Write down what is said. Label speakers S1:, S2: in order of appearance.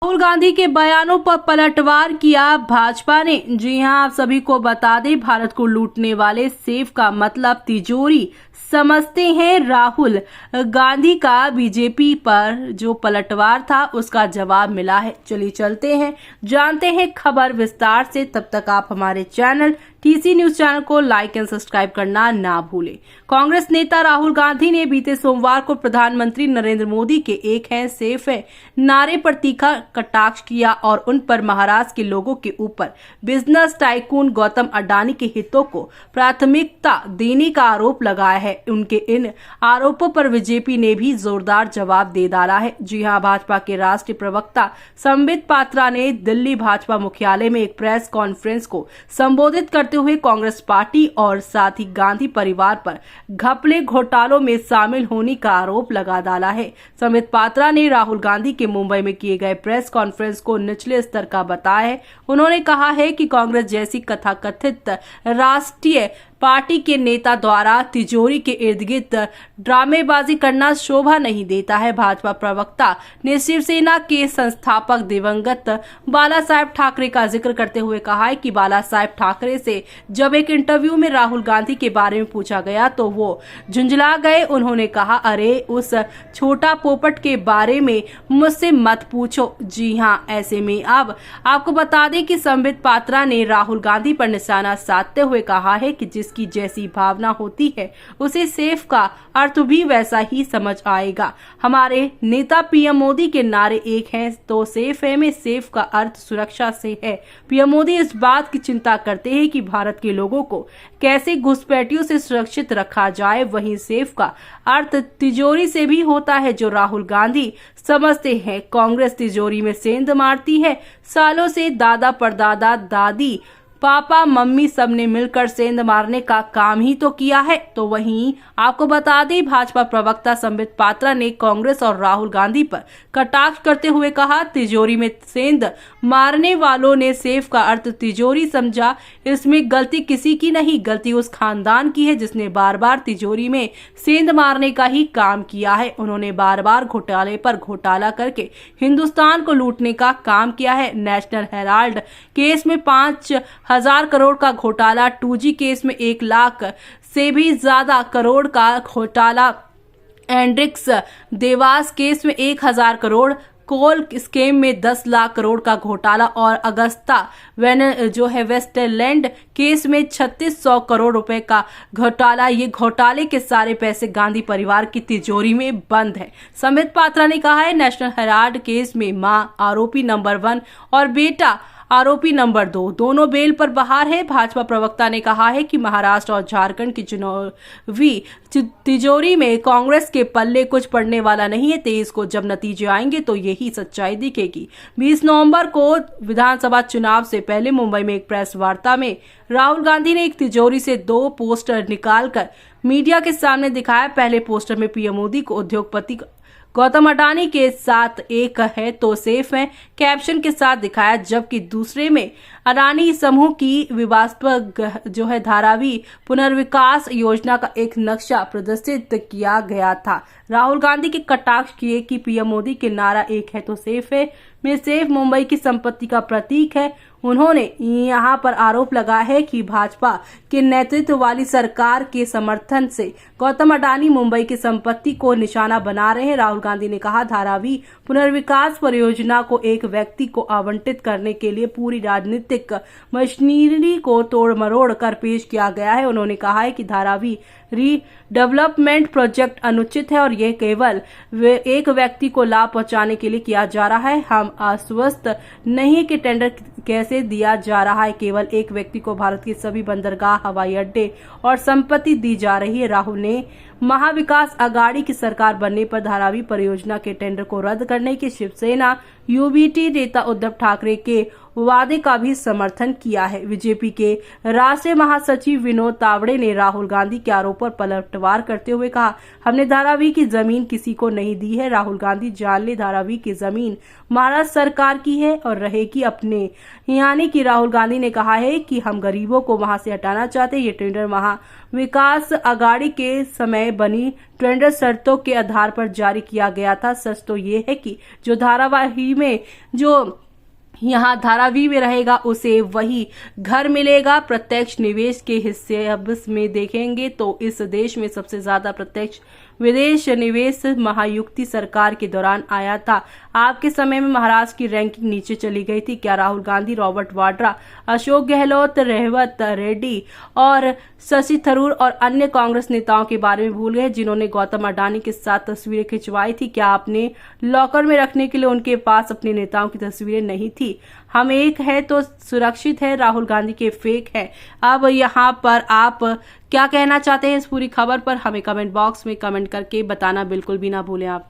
S1: राहुल गांधी के बयानों पर पलटवार किया भाजपा ने। जी हां, आप सभी को बता दें, भारत को लूटने वाले सेफ का मतलब तिजोरी समझते हैं राहुल गांधी का बीजेपी पर जो पलटवार था उसका जवाब मिला है। चलिए चलते हैं, जानते हैं खबर विस्तार से। तब तक आप हमारे चैनल टीसी न्यूज चैनल को लाइक एंड सब्सक्राइब करना ना भूलें। कांग्रेस नेता राहुल गांधी ने बीते सोमवार को प्रधानमंत्री नरेंद्र मोदी के एक है सेफ है नारे पर तीखा कटाक्ष किया और उन पर महाराष्ट्र के लोगों के ऊपर बिजनेस टाइकून गौतम अडानी के हितों को प्राथमिकता देने का आरोप लगाया है। उनके इन आरोपों पर बीजेपी ने भी जोरदार जवाब दे डाला है। जी हां, भाजपा के राष्ट्रीय प्रवक्ता संबित पात्रा ने दिल्ली भाजपा मुख्यालय में एक प्रेस कॉन्फ्रेंस को संबोधित करते हुए कांग्रेस पार्टी और साथ ही गांधी परिवार पर घपले घोटालों में शामिल होने का आरोप लगा डाला है। संबित पात्रा ने राहुल गांधी के मुंबई में किए गए प्रेस कॉन्फ्रेंस को निचले स्तर का बताया है। उन्होंने कहा है कि कांग्रेस जैसी कथाकथित राष्ट्रीय पार्टी के नेता द्वारा तिजोरी के इर्द गिर्द ड्रामेबाजी करना शोभा नहीं देता है। भाजपा प्रवक्ता ने शिवसेना के संस्थापक दिवंगत बाला साहेब ठाकरे का जिक्र करते हुए कहा है कि बाला साहेब ठाकरे से जब एक इंटरव्यू में राहुल गांधी के बारे में पूछा गया तो वो झुंझला गए। उन्होंने कहा, अरे उस छोटा पोपट के बारे में मुझसे मत पूछो। जी हाँ, ऐसे में अब आपको बता दें कि संबित पात्रा ने राहुल गांधी पर निशाना साधते हुए कहा है कि जिसकी जैसी भावना होती है उसे सेफ का अर्थ भी वैसा ही समझ आएगा। हमारे नेता पीएम मोदी के नारे एक हैं तो सेफ है में सेफ का अर्थ सुरक्षा से है। पीएम मोदी इस बात की चिंता करते हैं कि भारत के लोगों को कैसे घुसपैठियों से सुरक्षित रखा जाए, वहीं सेफ का अर्थ तिजोरी से भी होता है जो राहुल गांधी समझते हैं। कांग्रेस तिजोरी में सेंध मारती है। सालों से दादा परदादा दादी पापा मम्मी सबने मिलकर सेंध मारने का काम ही तो किया है। तो वहीं आपको बता दें, भाजपा प्रवक्ता संबित पात्रा ने कांग्रेस और राहुल गांधी पर कटाक्ष करते हुए कहा, तिजोरी में सेंध मारने वालों ने सेफ का अर्थ तिजोरी समझा। इसमें गलती किसी की नहीं, गलती उस खानदान की है जिसने बार बार तिजोरी में सेंध मारने का ही काम किया है। उन्होंने बार बार घोटाले पर घोटाला करके हिंदुस्तान को लूटने का काम किया है। नेशनल हेराल्ड केस में 5,000 करोड़ का घोटाला, 2G केस में 1 लाख से भी ज्यादा करोड़ का घोटाला, एंड्रिक्स देवास केस में 1,000 करोड़, कोल स्कीम में 10 लाख करोड़ का घोटाला और अगस्ता वेस्टलैंड केस में 3600 करोड़ रुपए का घोटाला। ये घोटाले के सारे पैसे गांधी परिवार की तिजोरी में बंद है। संबित पात्रा ने कहा है, नेशनल हेराल्ड केस में मां आरोपी नंबर 1 और बेटा आरोपी नंबर 2 दोनों बेल पर बाहर है। भाजपा प्रवक्ता ने कहा है कि महाराष्ट्र और झारखंड की चुनावी तिजोरी में कांग्रेस के पल्ले कुछ पड़ने वाला नहीं है। 23 को जब नतीजे आएंगे तो यही सच्चाई दिखेगी। 20 नवंबर को विधानसभा चुनाव से पहले मुंबई में एक प्रेस वार्ता में राहुल गांधी ने एक तिजोरी से 2 पोस्टर निकालकर मीडिया के सामने दिखाया। पहले पोस्टर में पीएम मोदी को उद्योगपति गौतम अडानी के साथ एक है तो सेफ है कैप्शन के साथ दिखाया, जबकि दूसरे में अडानी समूह की विवादास्पद धारावी पुनर्विकास योजना का एक नक्शा प्रदर्शित किया गया था। राहुल गांधी के कटाक्ष किए कि पीएम मोदी के नारा एक है तो सेफ है में सेफ मुंबई की संपत्ति का प्रतीक है। उन्होंने यहां पर आरोप लगाया है कि भाजपा के नेतृत्व वाली सरकार के समर्थन से गौतम अडानी मुंबई की संपत्ति को निशाना बना रहे हैं। राहुल गांधी ने कहा, धारावी पुनर्विकास परियोजना को एक व्यक्ति को आवंटित करने के लिए पूरी राजनीतिक मशीनरी को तोड़ मरोड़ कर पेश किया गया है। उन्होंने कहा है कि धारावी रीडेवलपमेंट प्रोजेक्ट अनुचित है और यह केवल एक व्यक्ति को लाभ पहुंचाने के लिए किया जा रहा है। हम आश्वस्त नहीं कि टेंडर कैसे दिया जा रहा है, केवल एक व्यक्ति को भारत के सभी बंदरगाह, हवाई अड्डे और संपत्ति दी जा रही है। राहुल ने महाविकास आघाड़ी की सरकार बनने पर धारावी परियोजना के टेंडर को रद्द करने की शिवसेना यूबीटी नेता उद्धव ठाकरे के वादे का भी समर्थन किया है। बीजेपी के राष्ट्रीय महासचिव विनोद तावड़े ने राहुल गांधी के आरोप पर पलटवार करते हुए कहा, हमने धारावी की जमीन किसी को नहीं दी है। राहुल गांधी जान ले, धारावी की जमीन महाराष्ट्र सरकार की है और रहेगी अपने। यानी कि राहुल गांधी ने कहा है कि हम गरीबों को वहां से हटाना चाहते हैं। ये टेंडर महाविकास आघाड़ी के समय बनी टेंडर शर्तों के आधार पर जारी किया गया था। सच तो ये है कि जो धारावी में यहाँ धारावी में रहेगा उसे वही घर मिलेगा। प्रत्यक्ष निवेश के हिस्से अब में देखेंगे तो इस देश में सबसे ज्यादा प्रत्यक्ष विदेश निवेश महायुति सरकार के दौरान आया था। आपके समय में महाराष्ट्र की रैंकिंग नीचे चली गई थी। क्या राहुल गांधी, रॉबर्ट वाड्रा, अशोक गहलोत, रेवंत रेड्डी और शशि थरूर और अन्य कांग्रेस नेताओं के बारे में भूल गए जिन्होंने गौतम अडानी के साथ तस्वीरें खिंचवाई थी? क्या अपने लॉकर में रखने के लिए उनके पास अपने नेताओं की तस्वीरें नहीं थी? हम एक है तो सुरक्षित है, राहुल गांधी के फेक है। अब यहाँ पर आप क्या कहना चाहते हैं इस पूरी खबर पर? हमें कमेंट बॉक्स में कमेंट करके बताना बिल्कुल भी ना भूलें आप।